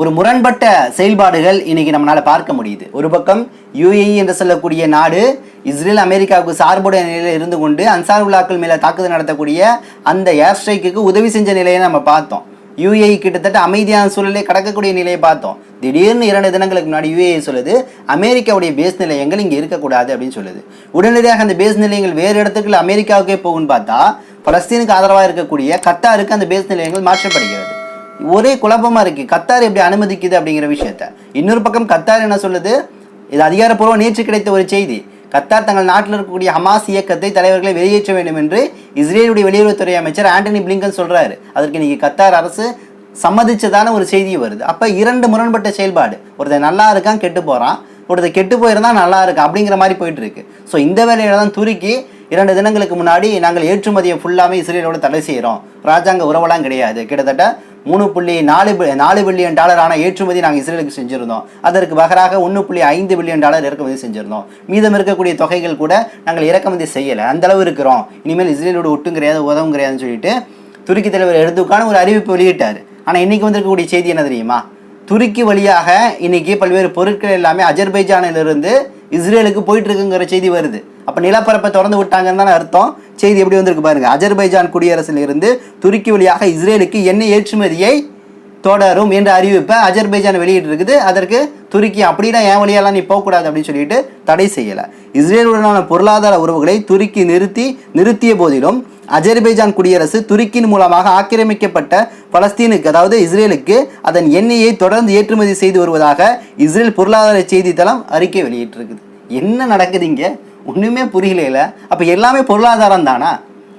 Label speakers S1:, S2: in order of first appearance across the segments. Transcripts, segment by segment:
S1: ஒரு முரண்பட்ட செயல்பாடுகள் இன்னைக்கு நம்மளால பார்க்க முடியுது. ஒரு பக்கம் யுஏஇ என்று சொல்லக்கூடிய நாடு இஸ்ரேல் அமெரிக்காவுக்கு சார்புடைய நிலையில் இருந்து கொண்டு அன்சாருல்லாக்கள் மேல தாக்குதல் நடத்தக்கூடிய அந்த ஏர் ஸ்ட்ரைக்கு உதவி செஞ்ச நிலையை நம்ம பார்த்தோம். யுஏஇ கிட்டத்தட்ட அமைதியான சூழலை கடக்கக்கூடிய நிலையை பார்த்தோம். திடீர்னு 2 தினங்களுக்கு முன்னாடி யுஏஇ சொல்லுது அமெரிக்காவுடைய பேஸ் நிலையங்கள் இங்கே இருக்கக்கூடாது அப்படின்னு சொல்லுது. உடனடியாக அந்த பேஸ் நிலையங்கள் வேறு இடத்துக்கு அமெரிக்காவுக்கே போகும்னு பார்த்தா பலஸ்தீனுக்கு ஆதரவாக இருக்கக்கூடிய கத்தாருக்கு அந்த பேஸ் நிலையங்கள் மாற்றப்படுகிறது. ஒரே குழப்பமா இருக்கு. கத்தார் எப்படி அனுமதிக்குது அப்படிங்கிற விஷயத்த. இன்னொரு பக்கம் கத்தார் என்ன சொல்லுது, இது அதிகாரப்பூர்வம் நேற்று கிடைத்த ஒரு செய்தி, கத்தார் தங்கள் நாட்டில் இருக்கக்கூடிய ஹமாஸ் இயக்கத்தை தலைவர்களை வெளியேற்ற வேண்டும் என்று இஸ்ரேலுடைய வெளியுறவுத்துறை அமைச்சர் ஆண்டனி பிளிங்கன் சொல்றாரு. அதற்கு இன்னைக்கு கத்தார் அரசு சம்மதிச்சதான ஒரு செய்தி வருது. அப்ப 2 முரண்பட்ட செயல்பாடு. ஒருத்தர் நல்லா இருக்கான், கெட்டு போறான், ஒருத்தர் கெட்டு போயிருந்தா நல்லா இருக்கு அப்படிங்கிற மாதிரி போயிட்டு இருக்கு. ஸோ இந்த வேலையில தான் துருக்கி 2 தினங்களுக்கு முன்னாடி நாங்கள் ஏற்றுமதியை ஃபுல்லாமே இஸ்ரேலோட தடை செய்கிறோம், ராஜாங்க உறவெல்லாம் கிடையாது, கிட்டத்தட்ட $3.4 பில்லியன் ஏற்றுமதி நாங்கள் இஸ்ரேலுக்கு செஞ்சுருந்தோம், அதற்கு பகராக $1.5 பில்லியன் இறக்குமதி செஞ்சுருந்தோம், மீதம் இருக்கக்கூடிய தொகைகள் கூட நாங்கள் இறக்குமதி செய்யலை, அந்த அளவு இருக்கிறோம், இனிமேல் இஸ்ரேலோட ஒட்டும் கிடையாது உதவும் கிடையாதுன்னு சொல்லிட்டு துருக்கி தலைவர் எர்துகான் ஒரு அறிவிப்பு வெளியிட்டார். ஆனால் இன்னைக்கு வந்திருக்கக்கூடிய செய்தி என்ன தெரியுமா, துருக்கி வழியாக இன்னைக்கு பல்வேறு பொருட்கள் எல்லாமே அஜர்பைஜானிலிருந்து இஸ்ரேலுக்கு போயிட்டு இருக்குங்கிற செய்தி வருது. அப்போ நிலப்பரப்பை திறந்து விட்டாங்கன்னு தானே அர்த்தம். செய்தி எப்படி வந்திருக்கு பாருங்க. அஜர்பைஜான் குடியரசில் இருந்து துருக்கி வழியாக இஸ்ரேலுக்கு எண்ணெய் ஏற்றுமதியை தொடரும் என்ற அறிவிப்பை அஜர்பைஜான் வெளியிட்டு இருக்குது. அதற்கு துருக்கி அப்படின்னா என் வழியெல்லாம் நீ போகக்கூடாது அப்படின்னு சொல்லிட்டு தடை செய்யலை. இஸ்ரேலுடனான பொருளாதார உறவுகளை துருக்கி நிறுத்திய போதிலும் அஜர்பைஜான் குடியரசு துருக்கியின் மூலமாக ஆக்கிரமிக்கப்பட்ட பலஸ்தீனுக்கு, அதாவது இஸ்ரேலுக்கு அதன் எண்ணெயை தொடர்ந்து ஏற்றுமதி செய்து வருவதாக இஸ்ரேல் பொருளாதார செய்தித்தளம் அறிக்கை வெளியிட்டிருக்குது. என்ன நடக்குதுங்க, ஒன்றுமே புரியல. அப்போ எல்லாமே பொருளாதாரம் தானா?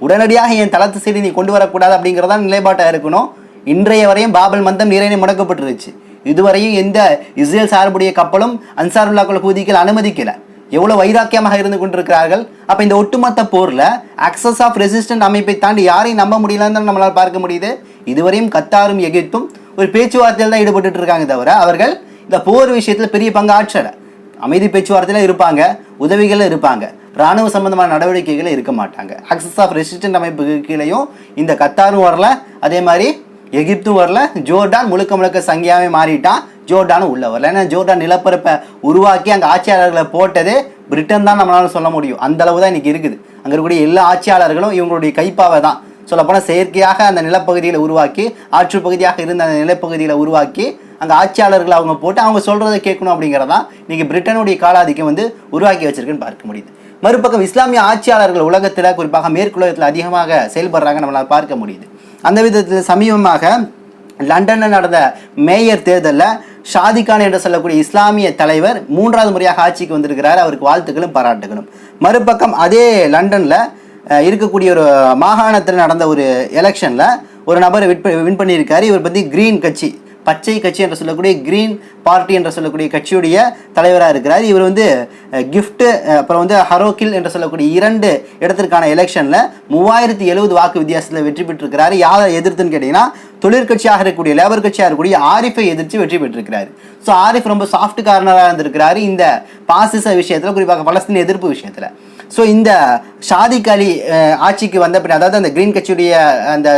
S1: உடனடியாக என் தளத்து செய்தி நீ கொண்டு வரக்கூடாது அப்படிங்கிறதான் நிலைப்பாட்டாக இருக்கணும். இன்றைய வரையும் பாபல் மந்தம் நீரினை முடக்கப்பட்டுருச்சு. இதுவரையும் எந்த இஸ்ரேல் சார்புடைய கப்பலும் அன்சாருல்லாக்கள் ஹூதிகள் அனுமதிக்கல. எவ்வளவு வைராக்கியமாக இருந்து கொண்டிருக்கிறார்கள். அப்ப இந்த ஒட்டுமொத்த போர்ல ஆக்சஸ் ஆஃப் ரெசிஸ்டன்ட் அமைப்பை தாண்டி யாரையும் நம்ப முடியலன்னு நம்மளால் பார்க்க முடியுது. இதுவரையும் கத்தாரும் எகிப்தும் ஒரு பேச்சுவார்த்தையில் தான் ஈடுபட்டு இருக்காங்க தவிர அவர்கள் இந்த போர் விஷயத்துல பெரிய பங்கு ஆற்றல. அமைதி பேச்சுவார்த்தையில இருப்பாங்க, உதவிகள் இருப்பாங்க, ராணுவ சம்பந்தமான நடவடிக்கைகளை இருக்க மாட்டாங்க. ஆக்சஸ் ஆஃப் ரெசிஸ்டன்ட் அமைப்புக்கு கீழேயும் இந்த கத்தாரும் வரல, அதே மாதிரி எகிப்தும் வரல. ஜோர்டான் முழுக்க சங்கியாவே மாறிட்டான், ஜோர்டானும் உள்ள வரல. ஏன்னா ஜோர்டான் நிலப்பரப்பை உருவாக்கி அங்கே ஆட்சியாளர்களை போட்டது பிரிட்டன் தான் நம்மளால சொல்ல முடியும். அந்த அளவு தான் இன்னைக்கு இருக்குது. அங்கே இருக்கக்கூடிய எல்லா ஆட்சியாளர்களும் இவங்களுடைய கைப்பாவை தான். சொல்லப்போனால் செயற்கையாக அந்த நிலப்பகுதியில் உருவாக்கி, ஆற்று பகுதியாக இருந்த அந்த நிலப்பகுதியில் உருவாக்கி அங்கே ஆட்சியாளர்களை அவங்க போட்டு அவங்க சொல்றதை கேட்கணும் அப்படிங்கிறதான் இன்னைக்கு பிரிட்டனுடைய காலாதிக்கம் உருவாக்கி வச்சிருக்குன்னு பார்க்க முடியுது. மறுபக்கம் இஸ்லாமிய ஆட்சியாளர்கள் உலகத்தில், குறிப்பாக மேற்குலகத்தில் அதிகமாக செயல்படுறாங்க நம்மளால் பார்க்க முடியுது. அந்த விதத்தில் சமீபமாக லண்டனில் நடந்த மேயர் தேர்தலில் ஷாதிகான் என்று சொல்லக்கூடிய இஸ்லாமிய தலைவர் 3வது முறையாக ஆட்சிக்கு வந்திருக்கிறார். அவருக்கு வாழ்த்துக்களும் பாராட்டுகளும். மறுபக்கம் அதே லண்டனில் இருக்கக்கூடிய ஒரு மாகாணத்தில் நடந்த ஒரு எலெக்ஷனில் ஒரு நபர் வின் பண்ணியிருக்காரு. இவர் பற்றி கிரீன் கட்சி, பச்சை கட்சி என்று சொல்லக்கூடிய கிரீன் பார்ட்டி என்று சொல்லக்கூடிய கட்சியுடைய தலைவராக இருக்கிறார். இவர் கிஃப்ட் அப்புறம் ஹரோக்கில் என்று சொல்லக்கூடிய 2 இடத்திற்கான எலெக்ஷனில் 3070 வாக்கு வித்தியாசத்தில் வெற்றி பெற்றிருக்கிறார். யாரை எதிர்த்துன்னு கேட்டீங்கன்னா தொழிற்கட்சியாக இருக்கக்கூடிய லேபர் கட்சியாக இருக்கக்கூடிய ஆரிஃபை எதிர்த்து வெற்றி பெற்றிருக்கிறார். ஸோ ஆரிஃப் ரொம்ப சாஃப்ட் கார்னராக இருந்திருக்கிறாரு இந்த பாசிச விஷயத்தில், குறிப்பாக பலஸ்தீன் எதிர்ப்பு விஷயத்தில். ஸோ இந்த சாதிக் அலி ஆட்சிக்கு வந்த பின்னாடி, அதாவது அந்த கிரீன் கட்சியுடைய அந்த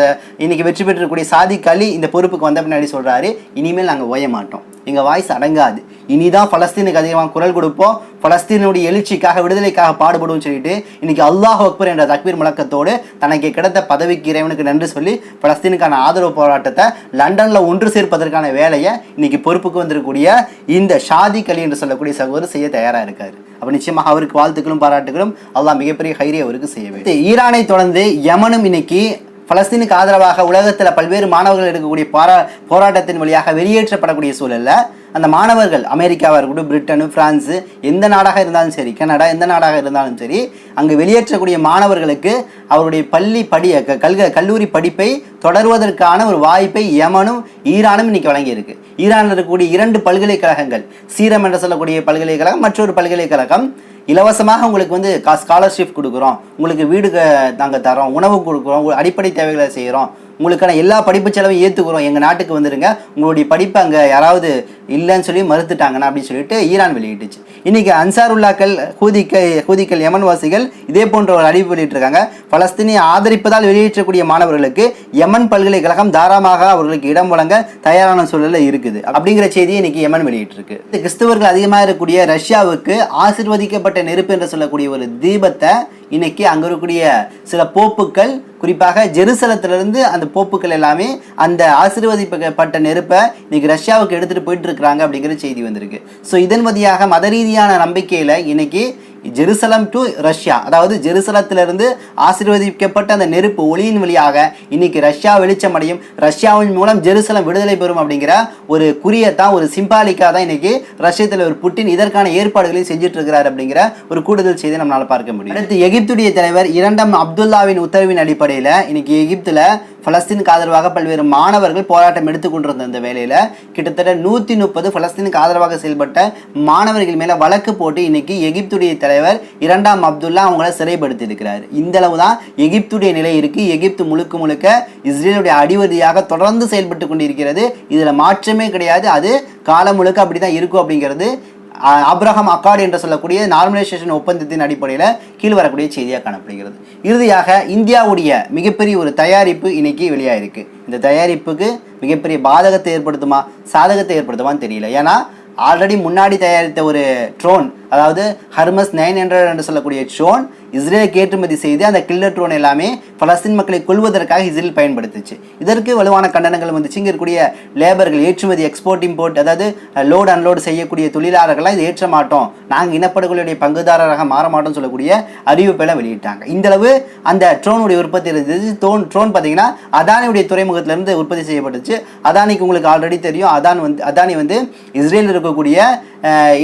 S1: இன்னைக்கு வெற்றி பெற்றக்கூடிய சாதிக் அலி இந்த பொறுப்புக்கு வந்த பின்னாடி சொல்றாரு, இனிமேல் நாங்கள் ஓய மாட்டோம், எங்கள் வாய்ஸ் அடங்காது, இனிதான் பலஸ்தீனுக்கு அதிகமாக குரல் கொடுப்போம், பலஸ்தீனுடைய எழுச்சிக்காக விடுதலைக்காக பாடுபடும் சொல்லிட்டு இன்னைக்கு அல்லாஹ் அக்பர் என்ற தக்பீர் முழக்கத்தோடு தனக்கு கிடைத்த பதவிக்கு இறைவனுக்கு நன்றி சொல்லி பலஸ்தீனுக்கான ஆதரவு போராட்டத்தை லண்டனில் ஒன்று சேர்ப்பதற்கான வேலையை இன்னைக்கு பொறுப்புக்கு வந்திருக்கக்கூடிய இந்த சாதிக் அலி என்று சொல்லக்கூடிய சகோதரர் செய்ய தயாராக இருக்காரு. அப்போ நிச்சயமாக அவருக்கு வாழ்த்துக்களும் பாராட்டுகளும் அல்லாஹ் மிகப்பெரிய ஹைரி அவருக்கு செய்ய வேண்டும். ஈரானை தொடர்ந்து யமனும் இன்னைக்கு பலஸ்தீனுக்கு ஆதரவாக உலகத்தில் பல்வேறு மாணவர்கள் எடுக்கக்கூடிய போராட்டத்தின் வழியாக வெளியேற்றப்படக்கூடிய சூழலில் அந்த மாணவர்கள் அமெரிக்காவாக இருக்கட்டும், பிரிட்டனு, பிரான்ஸு, எந்த நாடாக இருந்தாலும் சரி, கனடா, எந்த நாடாக இருந்தாலும் சரி, அங்கு வெளியேற்றக்கூடிய மாணவர்களுக்கு அவருடைய கல்லூரி படிப்பை தொடர்வதற்கான ஒரு வாய்ப்பை யமனும் ஈரானும் இன்னைக்கு வழங்கியிருக்கு. ஈரானில் இருக்கக்கூடிய 2 பல்கலைக்கழகங்கள், சீரம் என்று சொல்லக்கூடிய பல்கலைக்கழகம், மற்றொரு பல்கலைக்கழகம், இலவசமாக உங்களுக்கு ஸ்காலர்ஷிப் கொடுக்குறோம், உங்களுக்கு வீடு நாங்கள் தரோம், உணவு கொடுக்குறோம், அடிப்படை தேவைகளை செய்கிறோம், உங்களுக்கான எல்லா படிப்பு செலவும் ஏற்றுக்கிறோம், எங்கள் நாட்டுக்கு வந்துடுங்க, உங்களுடைய படிப்பு அங்கே யாராவது இல்லைன்னு சொல்லி மறுத்துட்டாங்கண்ணா அப்படின்னு சொல்லிட்டு ஈரான் வெளியிட்டுச்சு. இன்னைக்கு அன்சாருல்லாக்கள் ஹூதிக்கள் யமன் வாசிகள் இதே போன்ற ஒரு அறிவிப்பு வெளியிட்டிருக்காங்க. பலஸ்தீனை ஆதரிப்பதால் வெளியேற்றக்கூடிய மாணவர்களுக்கு யமன் பல்கலைக்கழகம் தாராளமாக அவர்களுக்கு இடம் வழங்க தயாரான சூழலில் இருக்குது அப்படிங்கிற செய்தியை இன்னைக்கு யமன் வெளியிட்டிருக்கு. கிறிஸ்தவர்கள் அதிகமாக இருக்கக்கூடிய ரஷ்யாவுக்கு ஆசீர்வதிக்கப்பட்ட நெருப்பு என்று சொல்லக்கூடிய ஒரு தீபத்தை இன்னைக்கு அங்கே இருக்கக்கூடிய சில போப்புக்கள், குறிப்பாக ஜெருசலத்திலிருந்து அந்த போப்புக்கள் எல்லாமே அந்த ஆசீர்வதிக்கப்பட்ட நெருப்பை இன்னைக்கு ரஷ்யாவுக்கு எடுத்துகிட்டு போயிட்டு இருக்கிறாங்க அப்படிங்கிற செய்தி வந்திருக்கு. ஸோ இதன் வழியாக மத ரீதியான நம்பிக்கையில் இன்னைக்கு ஜெருசலம் டு ரஷ்யா, அதாவது ஜெருசலத்திலிருந்து ஆசீர்வதிக்கப்பட்ட அந்த நெருப்பு ஒளியின் வழியாக இன்னைக்கு ரஷ்யா வெளிச்சமடையும், ரஷ்யாவின் மூலம் ஜெருசலம் விடுதலை பெறும் அப்படிங்கிற ஒரு குறியத்தான், ஒரு சிம்பாலிக்காக தான் இன்னைக்கு ரஷ்ய தலைவர் புட்டின் இதற்கான ஏற்பாடுகளையும் செஞ்சுட்டு இருக்கிறார் அப்படிங்கிற ஒரு கூடுதல் செய்தியை நம்மளால பார்க்க முடியும். அடுத்து எகிப்துடைய தலைவர் 2ஆம் அப்துல்லாவின் உத்தரவின் அடிப்படையில் இன்னைக்கு எகிப்துல பலஸ்தீனுக்கு ஆதரவாக பல்வேறு மாணவர்கள் போராட்டம் எடுத்துக்கொண்டிருந்த இந்த வேலையில் கிட்டத்தட்ட 130 பலஸ்தீனுக்கு ஆதரவாக செயல்பட்ட மாணவர்கள் மேலே வழக்கு போட்டு இன்னைக்கு எகிப்துடைய தலைவர் 2ஆம் அப்துல்லா அவங்கள சிறைப்படுத்தி இருக்கிறார். இந்த அளவு தான் எகிப்துடைய நிலை இருக்கு. எகிப்து முழுக்க இஸ்ரேலுடைய அடிவதியாக தொடர்ந்து செயல்பட்டு கொண்டிருக்கிறது. இதில் மாற்றமே கிடையாது. அது காலம் முழுக்க அப்படி தான் இருக்கும் அப்படிங்கிறது ஆப்ரஹாம் அக்கார்டு என்று சொல்லக்கூடிய நார்மலைசேஷன் ஒப்பந்தத்தின் அடிப்படையில் கீழ் வரக்கூடிய செய்தியாக காணப்படுகிறது. இறுதியாக இந்தியாவுடைய மிகப்பெரிய ஒரு தயாரிப்பு இன்னைக்கு வெளியாயிருக்கு. இந்த தயாரிப்புக்கு மிகப்பெரிய பாதகத்தை ஏற்படுத்துமா சாதகத்தை ஏற்படுத்துமான்னு தெரியல. ஏன்னா ஆல்ரெடி முன்னாடி தயாரித்த ஒரு ட்ரோன், அதாவது ஹர்மஸ் 900 என்று சொல்லக்கூடிய ட்ரோன் இஸ்ரேலுக்கு ஏற்றுமதி செய்து அந்த கில்லர் ட்ரோன் எல்லாமே பலஸ்தீன் மக்களை கொல்வதற்காக இஸ்ரேல் பயன்படுத்துச்சு. இதற்கு வலுவான கண்டனங்கள் வந்துச்சு. இங்கே இருக்கக்கூடிய லேபர்கள், ஏற்றுமதி எக்ஸ்போர்ட் இம்போர்ட், அதாவது லோடு அன்லோடு செய்யக்கூடிய தொழிலாளர்கள்லாம் இதை ஏற்ற மாட்டோம், நாங்கள் இனப்படுகொலையுடைய பங்குதாரராக மாற மாட்டோம்னு சொல்லக்கூடிய அறிவிப்பெல்லாம் வெளியிட்டாங்க. இந்தளவு அந்த ட்ரோனுடைய உற்பத்தி இருந்தது. ட்ரோன் பார்த்தீங்கன்னா அதானியுடைய துறைமுகத்திலிருந்து உற்பத்தி செய்யப்பட்டுச்சு. அதானிக்கு உங்களுக்கு ஆல்ரெடி தெரியும், அதானி வந்து இஸ்ரேலில் இருக்கக்கூடிய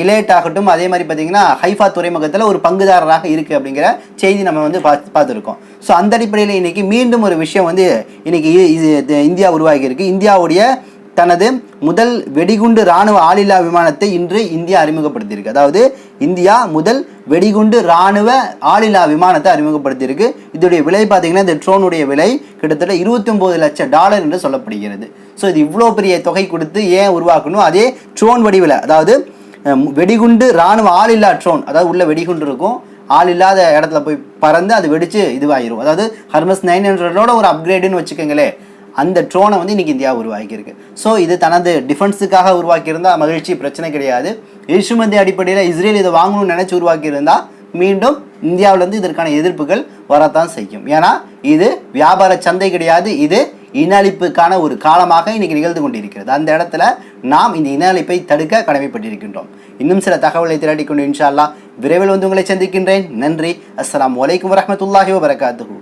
S1: இலேட் ஆகட்டும், அதே மாதிரி பார்த்தீங்கன்னா ஹைஃபா துறைமுகத்தில் ஒரு பங்குதாரராக இருக்குது அப்படிங்கிற செய்தி நம்ம வந்து பார்த்துருக்கோம். ஸோ அந்த அடிப்படையில் இன்னைக்கு மீண்டும் ஒரு விஷயம் வந்து இன்னைக்கு இந்தியா உருவாகி இருக்கு. இந்தியாவுடைய தனது முதல் வெடிகுண்டு இராணுவ ஆளில்லா விமானத்தை இன்று இந்தியா அறிமுகப்படுத்தியிருக்கு. அதாவது இந்தியா முதல் வெடிகுண்டு இராணுவ ஆளில்லா விமானத்தை அறிமுகப்படுத்தியிருக்கு. இதோடைய விலை பார்த்தீங்கன்னா இந்த ட்ரோனுடைய விலை கிட்டத்தட்ட $29 லட்சம் என்று சொல்லப்படுகிறது. ஸோ இது இவ்வளோ பெரிய தொகை கொடுத்து ஏன் உருவாக்கணும்? அதே ட்ரோன் வடிவில், அதாவது வெடிகுண்டு இராணுவ ஆளில்லா ட்ரோன், அதாவது உள்ள வெடிகுண்டு இருக்கும், ஆள் இல்லாத இடத்துல போய் பறந்து அது வெடிச்சு இதுவாகிரும். அதாவது ஹர்மஸ் 900 ஒரு அப்கிரேடுன்னு வச்சுக்கோங்களேன். அந்த ட்ரோனை வந்து இன்னைக்கு இந்தியா உருவாக்கியிருக்கு. ஸோ இது தனது டிஃபென்ஸுக்காக உருவாக்கியிருந்தால் மகிழ்ச்சி, பிரச்சனை கிடையாது. ஏற்றுமதி அடிப்படையில் இஸ்ரேல் இதை வாங்கணும்னு நினைச்சு உருவாக்கியிருந்தால் மீண்டும் இந்தியாவிலேருந்து இதற்கான எதிர்ப்புகள் வரத்தான் செய்யும். ஏன்னா இது வியாபார சந்தை கிடையாது, இது இன அழிப்புக்கான ஒரு காலமாக இன்னைக்கு நிகழ்ந்து கொண்டிருக்கிறது. அந்த இடத்துல நாம் இந்த இன அழிப்பை தடுக்க கடமைப்பட்டிருக்கின்றோம். இன்னும் சில தகவலை திரட்டிக்கொண்டு இன்ஷா அல்லாஹ் விரைவில் வந்து உங்களை சந்திக்கின்றேன். நன்றி. அஸ்ஸலாமு அலைக்கும் வரஹ்மத்துல்லாஹி வபரகாத்துஹு.